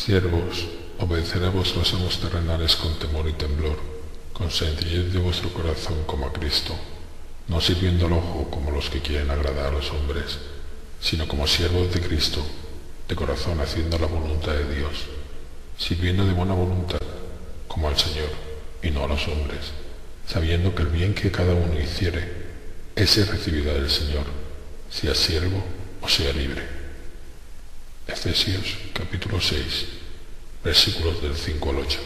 Siervos, obedeced a vuestros amos terrenales con temor y temblor, con sencillez de vuestro corazón como a Cristo, no sirviendo al ojo como los que quieren agradar a los hombres, sino como siervos de Cristo, de corazón haciendo la voluntad de Dios, sirviendo de buena voluntad, como al Señor, y no a los hombres, sabiendo que el bien que cada uno hiciere, ese recibirá del Señor, sea siervo o sea libre. Efesios capítulo 6, versículos del 5 al 8.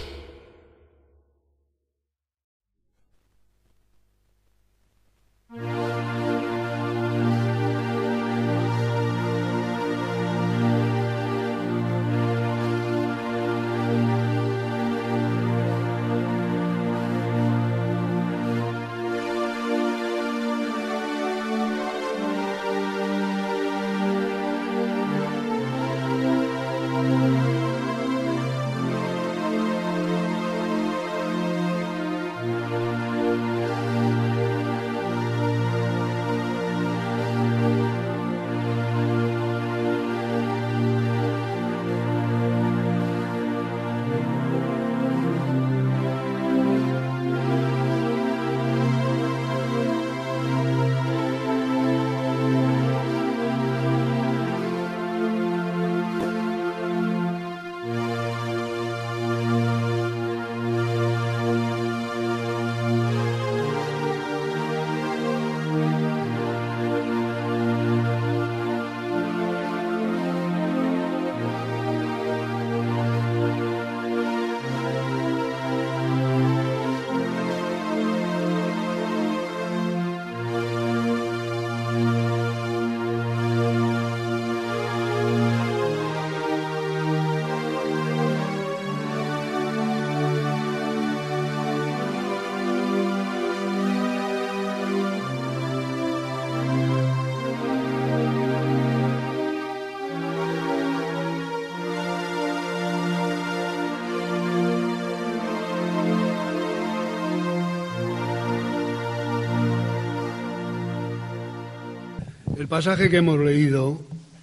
El pasaje que hemos leído,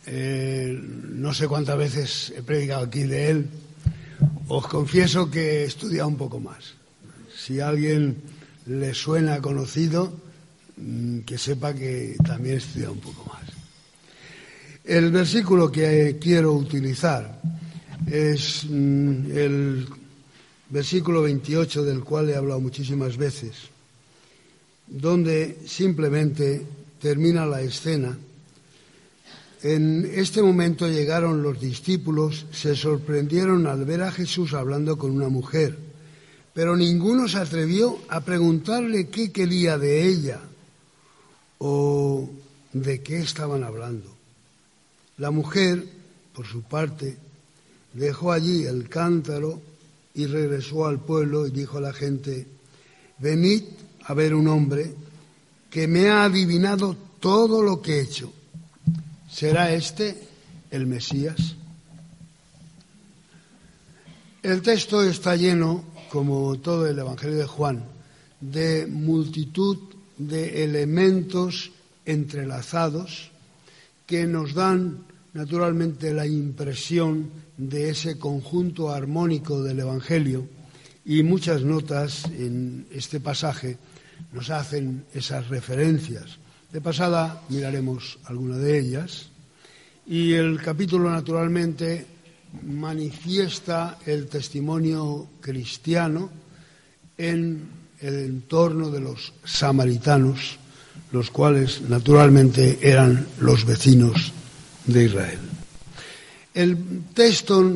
no sé cuántas veces he predicado aquí de él, os confieso que he estudiado un poco más. Si a alguien le suena conocido, que sepa que también he estudiado un poco más. El versículo que quiero utilizar es el versículo 28, del cual he hablado muchísimas veces, donde simplemente termina la escena. En este momento llegaron los discípulos, se sorprendieron al ver a Jesús hablando con una mujer, pero ninguno se atrevió a preguntarle qué quería de ella o de qué estaban hablando. La mujer, por su parte, dejó allí el cántaro y regresó al pueblo y dijo a la gente: venid a ver un hombre que me ha adivinado todo lo que he hecho. ¿Será este el Mesías? El texto está lleno, como todo el Evangelio de Juan, de multitud de elementos entrelazados que nos dan naturalmente la impresión de ese conjunto armónico del Evangelio, y muchas notas en este pasaje nos hacen esas referencias. De pasada miraremos alguna de ellas, y el capítulo naturalmente manifiesta el testimonio cristiano en el entorno de los samaritanos, los cuales naturalmente eran los vecinos de Israel. El texto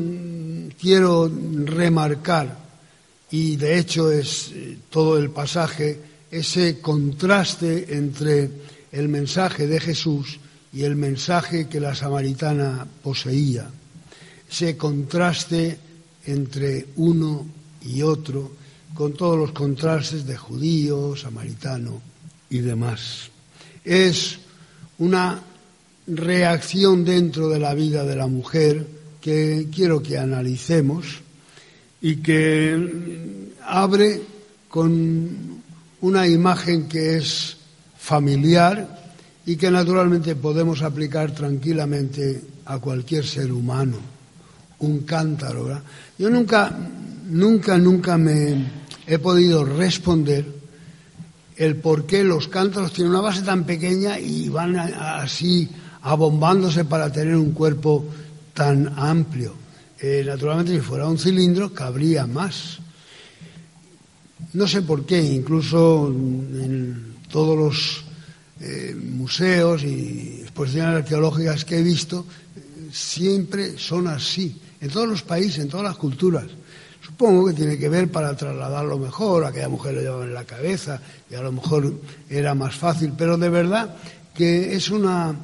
quiero remarcar, y de hecho es todo el pasaje, ese contraste entre el mensaje de Jesús y el mensaje que la samaritana poseía, ese contraste entre uno y otro, con todos los contrastes de judío, samaritano y demás. Es una reacción dentro de la vida de la mujer que quiero que analicemos y que abre con una imagen que es familiar y que naturalmente podemos aplicar tranquilamente a cualquier ser humano. un cántaro, ¿verdad? Yo nunca me he podido responder el por qué los cántaros tienen una base tan pequeña y van así abombándose para tener un cuerpo tan amplio. Naturalmente, si fuera un cilindro, cabría más. No sé por qué, incluso en todos los museos y exposiciones arqueológicas que he visto, siempre son así, en todos los países, en todas las culturas. Supongo que tiene que ver para trasladarlo mejor, aquella mujer lo llevaba en la cabeza y a lo mejor era más fácil, pero de verdad que es una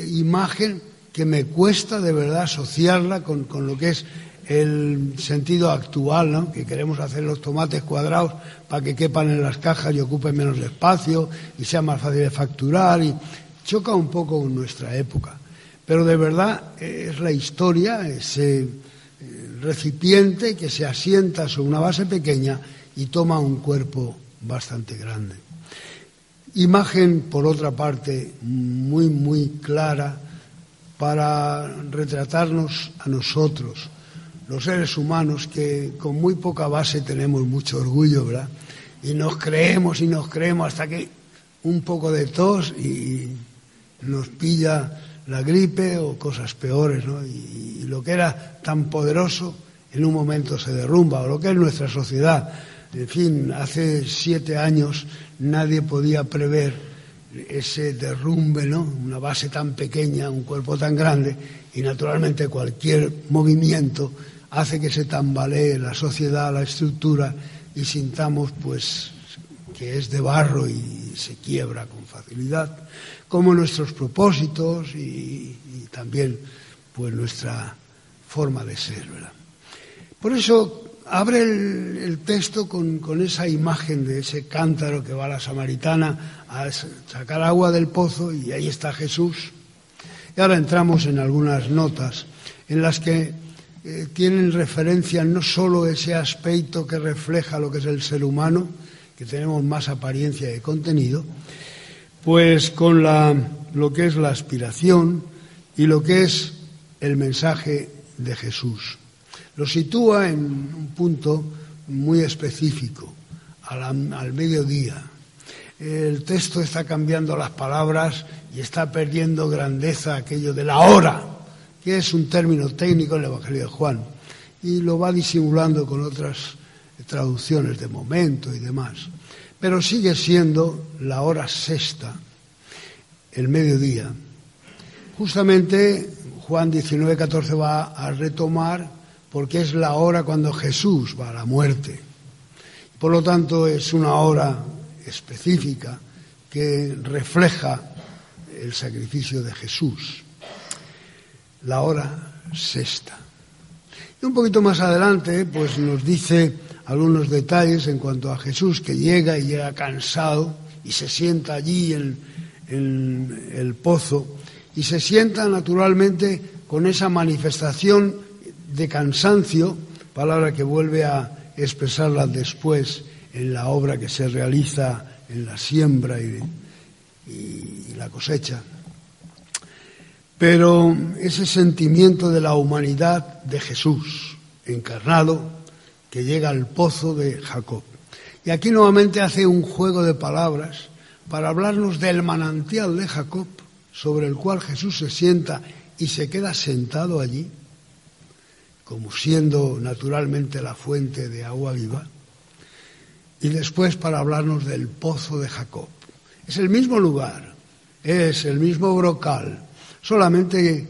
imagen que me cuesta de verdad asociarla con lo que es el sentido actual, ¿no? Que queremos hacer los tomates cuadrados para que quepan en las cajas y ocupen menos espacio y sea más fácil de facturar, y choca un poco con nuestra época. Pero de verdad es la historia, ese recipiente que se asienta sobre una base pequeña y toma un cuerpo bastante grande. Imagen, por otra parte, muy, muy clara para retratarnos a nosotros, los seres humanos, que con muy poca base tenemos mucho orgullo, ¿verdad? Y nos creemos hasta que un poco de tos y nos pilla la gripe o cosas peores, ¿no? Y lo que era tan poderoso en un momento se derrumba, o lo que es nuestra sociedad. En fin, hace 7 años nadie podía prever ese derrumbe, ¿no? Una base tan pequeña, un cuerpo tan grande, y naturalmente cualquier movimiento hace que se tambalee la sociedad, la estructura, y sintamos pues que es de barro y se quiebra con facilidad, como nuestros propósitos y también pues nuestra forma de ser, ¿verdad? Por eso abre el texto con esa imagen de ese cántaro que va a la samaritana a sacar agua del pozo, y ahí está Jesús. Y ahora entramos en algunas notas en las que tienen referencia no solo ese aspecto que refleja lo que es el ser humano, que tenemos más apariencia de contenido, pues con lo que es la aspiración y lo que es el mensaje de Jesús. Lo sitúa en un punto muy específico, al mediodía. El texto está cambiando las palabras y está perdiendo grandeza aquello de la hora, que es un término técnico en el Evangelio de Juan, y lo va disimulando con otras traducciones de momento y demás. Pero sigue siendo la hora sexta, el mediodía. Justamente Juan 19:14 va a retomar, porque es la hora cuando Jesús va a la muerte. Por lo tanto, es una hora específica que refleja el sacrificio de Jesús. La hora sexta. Y un poquito más adelante, pues nos dice algunos detalles en cuanto a Jesús, que llega cansado y se sienta allí en el pozo, y se sienta naturalmente con esa manifestación de cansancio, palabra que vuelve a expresarla después en la obra que se realiza en la siembra y la cosecha. Pero ese sentimiento de la humanidad de Jesús encarnado, que llega al pozo de Jacob. Y aquí nuevamente hace un juego de palabras para hablarnos del manantial de Jacob, sobre el cual Jesús se sienta y se queda sentado allí, como siendo naturalmente la fuente de agua viva, y después para hablarnos del pozo de Jacob. Es el mismo lugar, es el mismo brocal, solamente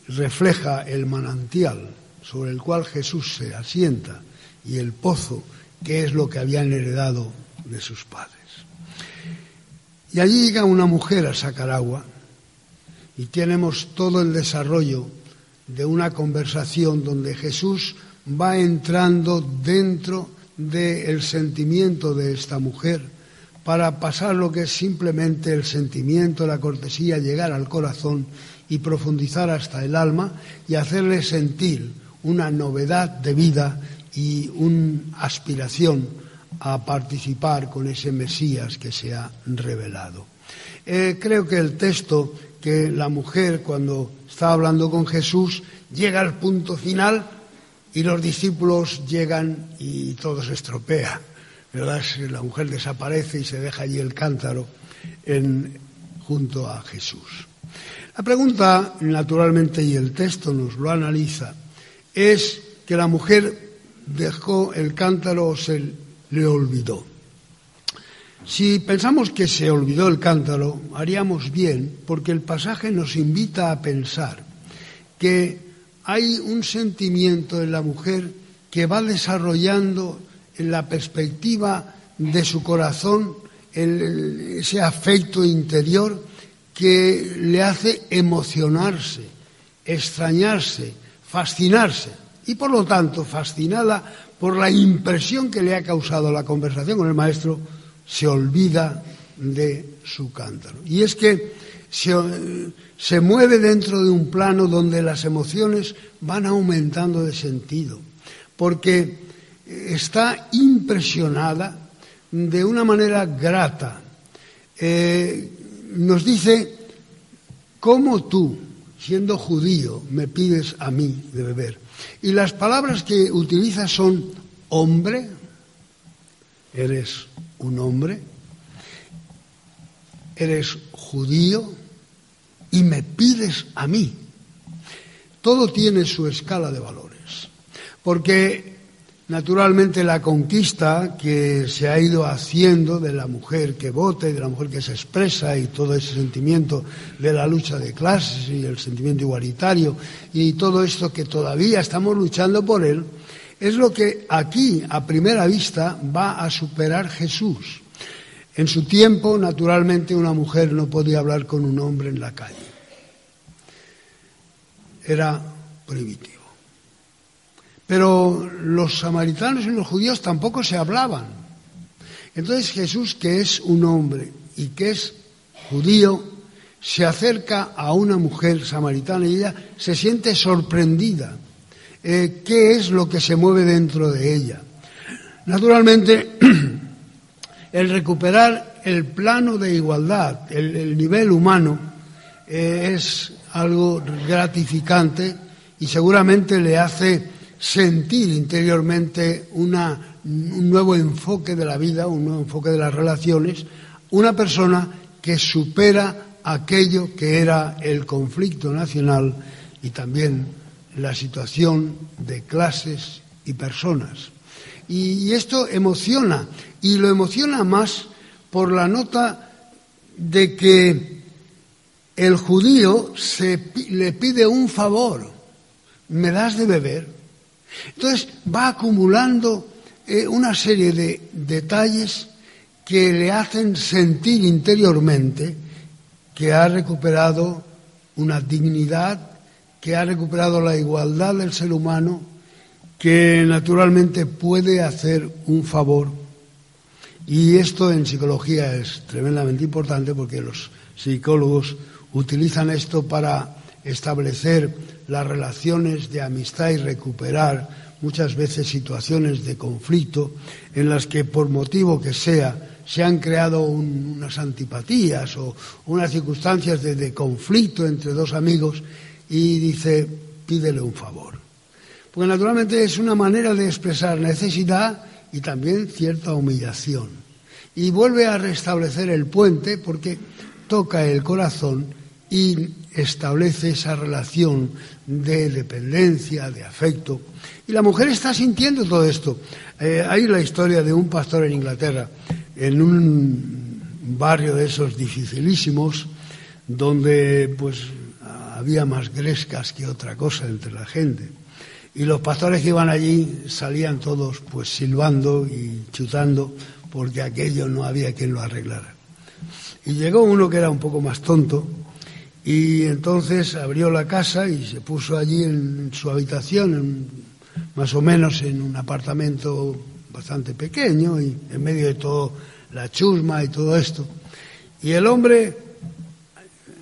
refleja el manantial sobre el cual Jesús se asienta y el pozo, que es lo que habían heredado de sus padres. Y allí llega una mujer a sacar agua, y tenemos todo el desarrollo de una conversación donde Jesús va entrando dentro del sentimiento de esta mujer para pasar lo que es simplemente el sentimiento, la cortesía, llegar al corazón y profundizar hasta el alma y hacerle sentir una novedad de vida y una aspiración a participar con ese Mesías que se ha revelado. Creo que el texto, que la mujer cuando está hablando con Jesús llega al punto final y los discípulos llegan y todo se estropea, ¿verdad? La mujer desaparece y se deja allí el cántaro junto a Jesús. La pregunta, naturalmente, y el texto nos lo analiza, es que la mujer dejó el cántaro o se le olvidó. Si pensamos que se olvidó el cántaro, haríamos bien, porque el pasaje nos invita a pensar que hay un sentimiento en la mujer que va desarrollando en la perspectiva de su corazón ese afecto interior que le hace emocionarse, extrañarse, fascinarse, y por lo tanto, fascinada por la impresión que le ha causado la conversación con el maestro, se olvida de su cántaro. Y es que se mueve dentro de un plano donde las emociones van aumentando de sentido, porque está impresionada de una manera grata. Nos dice: ¿cómo tú, siendo judío, me pides a mí de beber? Y las palabras que utiliza son: hombre, eres un hombre, eres judío y me pides a mí. Todo tiene su escala de valores, porque naturalmente la conquista que se ha ido haciendo de la mujer que vota y de la mujer que se expresa, y todo ese sentimiento de la lucha de clases y el sentimiento igualitario y todo esto que todavía estamos luchando por él, es lo que aquí, a primera vista, va a superar Jesús. En su tiempo, naturalmente, una mujer no podía hablar con un hombre en la calle. Era prohibitivo. Pero los samaritanos y los judíos tampoco se hablaban. Entonces Jesús, que es un hombre y que es judío, se acerca a una mujer samaritana y ella se siente sorprendida. ¿Qué es lo que se mueve dentro de ella? Naturalmente, el recuperar el plano de igualdad, el nivel humano, es algo gratificante y seguramente le hace sentir interiormente un nuevo enfoque de la vida, un nuevo enfoque de las relaciones, una persona que supera aquello que era el conflicto nacional y también la situación de clases y personas. Y esto emociona, y lo emociona más por la nota de que el judío le pide un favor: ¿me das de beber? Entonces va acumulando una serie de detalles que le hacen sentir interiormente que ha recuperado una dignidad, que ha recuperado la igualdad del ser humano, que naturalmente puede hacer un favor. Y esto en psicología es tremendamente importante, porque los psicólogos utilizan esto para establecer las relaciones de amistad y recuperar muchas veces situaciones de conflicto en las que, por motivo que sea, se han creado unas antipatías o unas circunstancias de conflicto entre dos amigos, y dice: pídele un favor. Porque naturalmente es una manera de expresar necesidad y también cierta humillación. Y vuelve a restablecer el puente, porque toca el corazón y establece esa relación de dependencia, de afecto. Y la mujer está sintiendo todo esto. Hay la historia de un pastor en Inglaterra, en un barrio de esos dificilísimos, donde pues había más grescas que otra cosa entre la gente. Y los pastores que iban allí salían todos pues silbando y chutando, porque aquello no había quien lo arreglara. Y llegó uno que era un poco más tonto, y entonces abrió la casa y se puso allí en su habitación, más o menos en un apartamento bastante pequeño, y en medio de todo la chusma y todo esto. Y el hombre,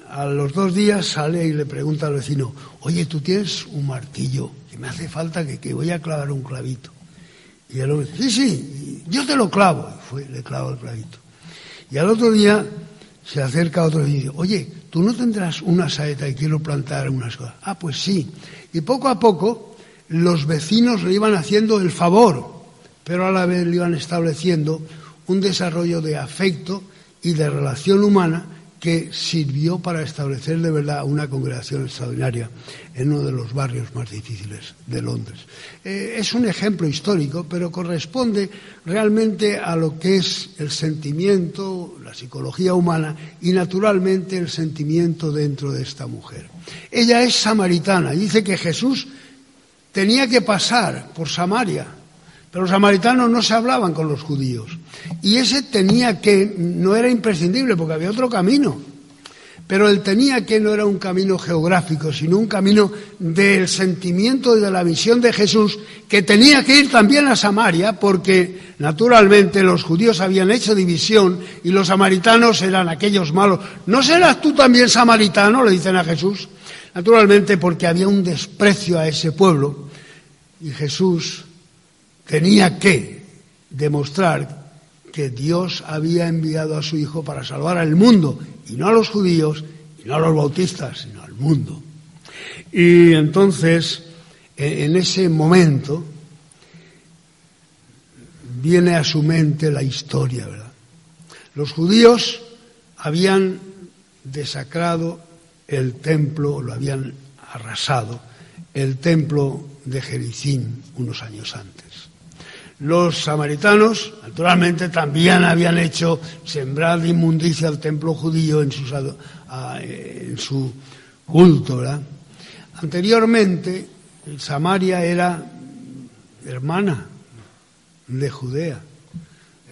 a los 2 días, sale y le pregunta al vecino: oye, ¿tú tienes un martillo? Que me hace falta, que voy a clavar un clavito. Y el hombre, sí, yo te lo clavo. Y le clavo el clavito. Y al otro día se acerca otro y dice, oye, ¿tú no tendrás una saeta y quiero plantar unas cosas? Ah, pues sí. Y poco a poco los vecinos le iban haciendo el favor, pero a la vez le iban estableciendo un desarrollo de afecto y de relación humana que sirvió para establecer de verdad una congregación extraordinaria en uno de los barrios más difíciles de Londres. Es un ejemplo histórico, pero corresponde realmente a lo que es el sentimiento, la psicología humana y naturalmente el sentimiento dentro de esta mujer. Ella es samaritana y dice que Jesús tenía que pasar por Samaria, pero los samaritanos no se hablaban con los judíos. Y ese no era imprescindible porque había otro camino. Pero el no era un camino geográfico, sino un camino del sentimiento y de la visión de Jesús, que tenía que ir también a Samaria, porque naturalmente los judíos habían hecho división y los samaritanos eran aquellos malos. ¿No serás tú también samaritano?, le dicen a Jesús. Naturalmente porque había un desprecio a ese pueblo y Jesús tenía que demostrar que Dios había enviado a su Hijo para salvar al mundo, y no a los judíos, y no a los bautistas, sino al mundo. Y entonces, en ese momento, viene a su mente la historia, ¿verdad? Los judíos habían desacrado el templo, lo habían arrasado, el templo de Jericín unos años antes. Los samaritanos, naturalmente, también habían hecho sembrar de inmundicia al templo judío en su culto, ¿verdad? Anteriormente, Samaria era hermana de Judea.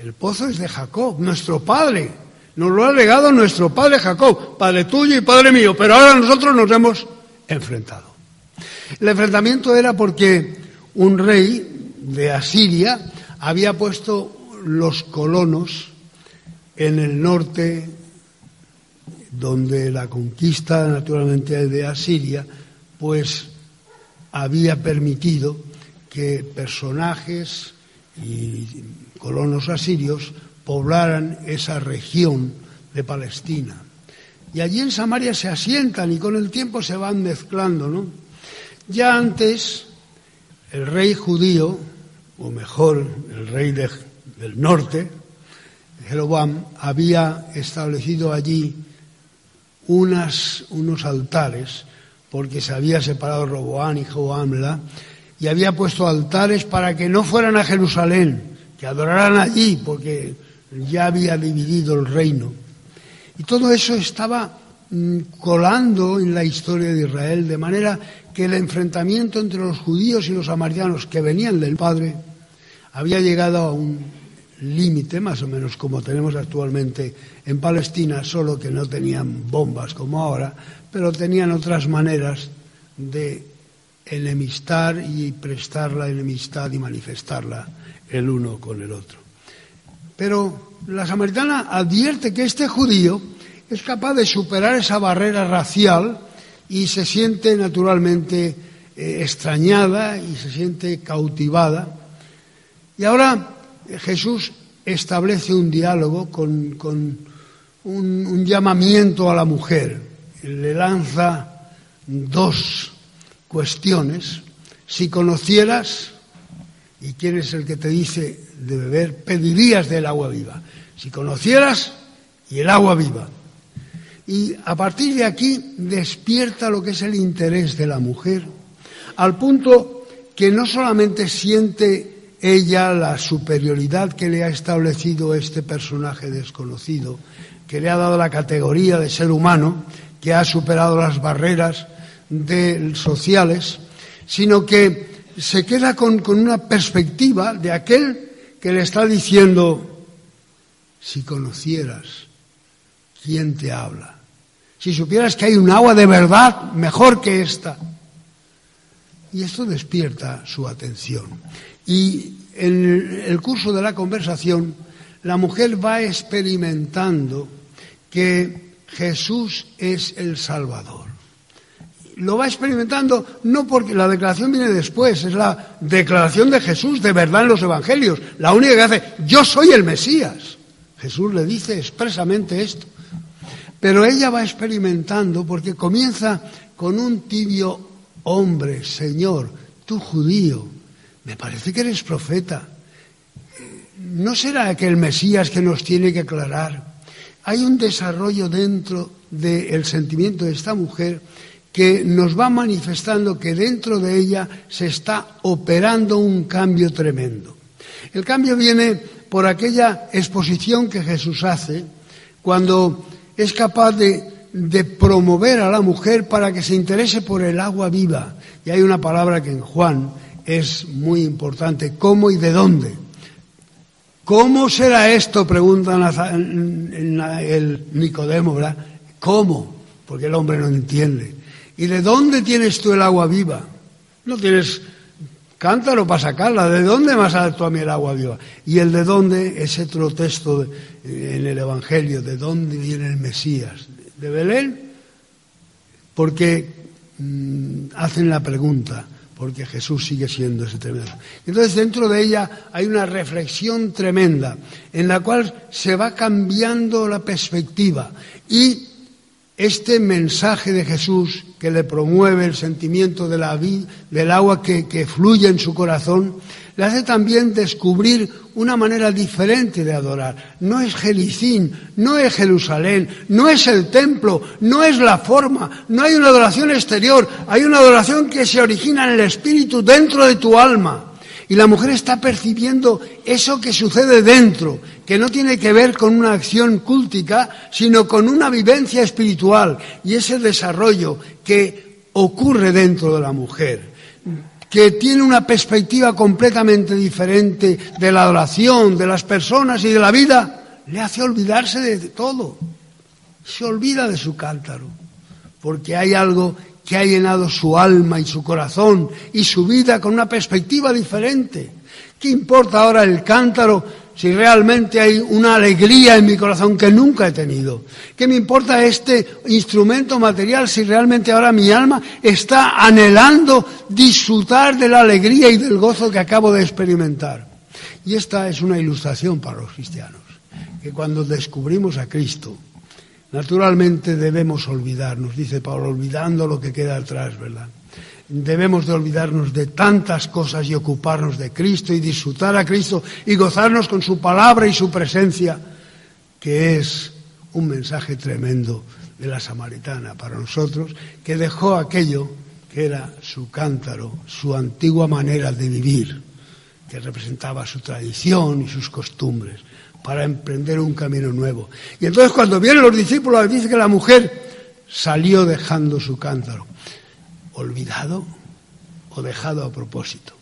El pozo es de Jacob, nuestro padre. Nos lo ha legado nuestro padre Jacob, padre tuyo y padre mío, pero ahora nosotros nos hemos enfrentado. El enfrentamiento era porque un rey de Asiria había puesto los colonos en el norte, donde la conquista naturalmente de Asiria pues había permitido que personajes y colonos asirios poblaran esa región de Palestina. Y allí en Samaria se asientan y con el tiempo se van mezclando, ¿no? Ya antes el rey judío, o mejor, el rey del norte, Jeroboam, había establecido allí unos altares, porque se había separado Roboam y Jeroboam, ¿verdad? Y había puesto altares para que no fueran a Jerusalén, que adoraran allí, porque ya había dividido el reino. Y todo eso estaba colando en la historia de Israel, de manera que el enfrentamiento entre los judíos y los samaritanos que venían del Padre había llegado a un límite, más o menos como tenemos actualmente en Palestina, solo que no tenían bombas como ahora, pero tenían otras maneras de enemistar y prestar la enemistad y manifestarla el uno con el otro. Pero la samaritana advierte que este judío es capaz de superar esa barrera racial y se siente naturalmente extrañada y se siente cautivada. Y ahora Jesús establece un diálogo con un llamamiento a la mujer. Le lanza dos cuestiones. Si conocieras, ¿y quién es el que te dice de beber? Pedirías del agua viva. Si conocieras, y el agua viva. Y a partir de aquí despierta lo que es el interés de la mujer, al punto que no solamente siente ella la superioridad que le ha establecido este personaje desconocido, que le ha dado la categoría de ser humano, que ha superado las barreras sociales, sino que se queda con una perspectiva de aquel que le está diciendo, si conocieras quién te habla, si supieras que hay un agua de verdad mejor que esta. Y esto despierta su atención. Y en el curso de la conversación, la mujer va experimentando que Jesús es el Salvador. lo va experimentando, no porque la declaración viene después, es la declaración de Jesús de verdad en los evangelios, la única que hace, yo soy el Mesías. Jesús le dice expresamente esto. Pero ella va experimentando porque comienza con un tibio hombre, Señor, tú judío, me parece que eres profeta. ¿No será que el Mesías que nos tiene que aclarar? Hay un desarrollo dentro del sentimiento de esta mujer que nos va manifestando que dentro de ella se está operando un cambio tremendo. El cambio viene por aquella exposición que Jesús hace cuando es capaz de promover a la mujer para que se interese por el agua viva. Y hay una palabra que en Juan es muy importante, ¿cómo y de dónde? ¿Cómo será esto?, pregunta el Nicodemo, ¿verdad? ¿Cómo? Porque el hombre no entiende. ¿Y de dónde tienes tú el agua viva? No tienes cántaro para sacarla. ¿De dónde vas a dar tú a mí el agua viva? Y el de dónde es otro texto en el Evangelio. ¿De dónde viene el Mesías? ¿De Belén? Porque hacen la pregunta. Porque Jesús sigue siendo ese tremendo. Entonces dentro de ella hay una reflexión tremenda en la cual se va cambiando la perspectiva y este mensaje de Jesús que le promueve el sentimiento del agua que fluye en su corazón, le hace también descubrir una manera diferente de adorar. No es Jericín, no es Jerusalén, no es el templo, no es la forma, no hay una adoración exterior, hay una adoración que se origina en el espíritu dentro de tu alma. Y la mujer está percibiendo eso que sucede dentro, que no tiene que ver con una acción cúltica, sino con una vivencia espiritual y ese desarrollo que ocurre dentro de la mujer, que tiene una perspectiva completamente diferente de la adoración, de las personas y de la vida, le hace olvidarse de todo. Se olvida de su cántaro, porque hay algo que ha llenado su alma y su corazón y su vida con una perspectiva diferente. ¿Qué importa ahora el cántaro si realmente hay una alegría en mi corazón que nunca he tenido? ¿Qué me importa este instrumento material si realmente ahora mi alma está anhelando disfrutar de la alegría y del gozo que acabo de experimentar? Y esta es una ilustración para los cristianos, que cuando descubrimos a Cristo, naturalmente debemos olvidarnos, dice Pablo, olvidando lo que queda atrás, ¿verdad? Debemos de olvidarnos de tantas cosas y ocuparnos de Cristo y disfrutar a Cristo y gozarnos con su palabra y su presencia, que es un mensaje tremendo de la samaritana para nosotros, que dejó aquello que era su cántaro, su antigua manera de vivir, que representaba su tradición y sus costumbres, para emprender un camino nuevo. Y entonces cuando vienen los discípulos dice que la mujer salió dejando su cántaro. ¿Olvidado o dejado a propósito?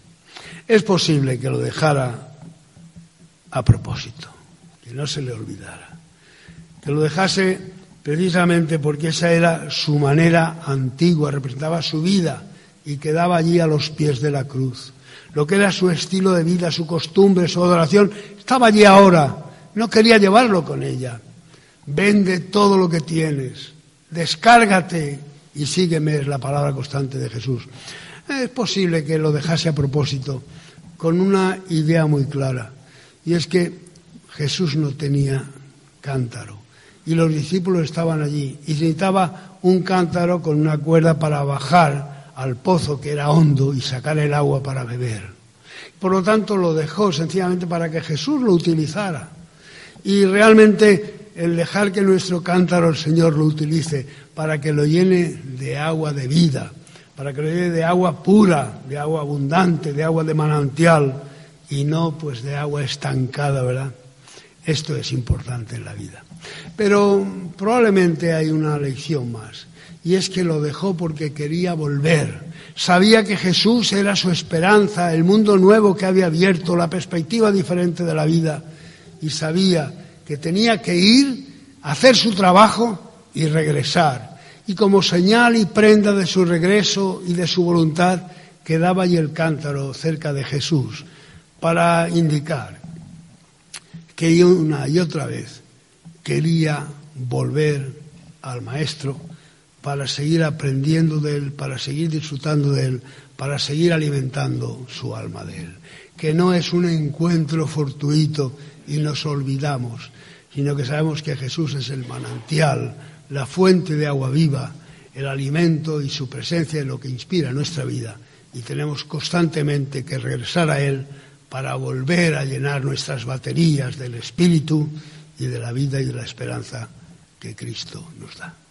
Es posible que lo dejara a propósito, que no se le olvidara, que lo dejase precisamente porque esa era su manera antigua, representaba su vida y quedaba allí a los pies de la cruz. Lo que era su estilo de vida, su costumbre, su adoración, estaba allí ahora. No quería llevarlo con ella. Vende todo lo que tienes, descárgate y sígueme, es la palabra constante de Jesús. Es posible que lo dejase a propósito, con una idea muy clara, y es que Jesús no tenía cántaro, y los discípulos estaban allí, y necesitaba un cántaro con una cuerda para bajar al pozo que era hondo y sacar el agua para beber. Por lo tanto, lo dejó sencillamente para que Jesús lo utilizara. Y realmente el dejar que nuestro cántaro el Señor lo utilice para que lo llene de agua de vida, para que lo llene de agua pura, de agua abundante, de agua de manantial y no pues de agua estancada, ¿verdad? Esto es importante en la vida. Pero probablemente hay una lección más, y es que lo dejó porque quería volver. Sabía que Jesús era su esperanza, el mundo nuevo que había abierto, la perspectiva diferente de la vida, y sabía que tenía que ir, hacer su trabajo y regresar. Y como señal y prenda de su regreso y de su voluntad, quedaba allí el cántaro cerca de Jesús para indicar que una y otra vez quería volver al Maestro para seguir aprendiendo de Él, para seguir disfrutando de Él, para seguir alimentando su alma de Él. Que no es un encuentro fortuito y nos olvidamos, sino que sabemos que Jesús es el manantial, la fuente de agua viva, el alimento y su presencia es lo que inspira nuestra vida. Y tenemos constantemente que regresar a Él para volver a llenar nuestras baterías del Espíritu y de la vida y de la esperanza que Cristo nos da.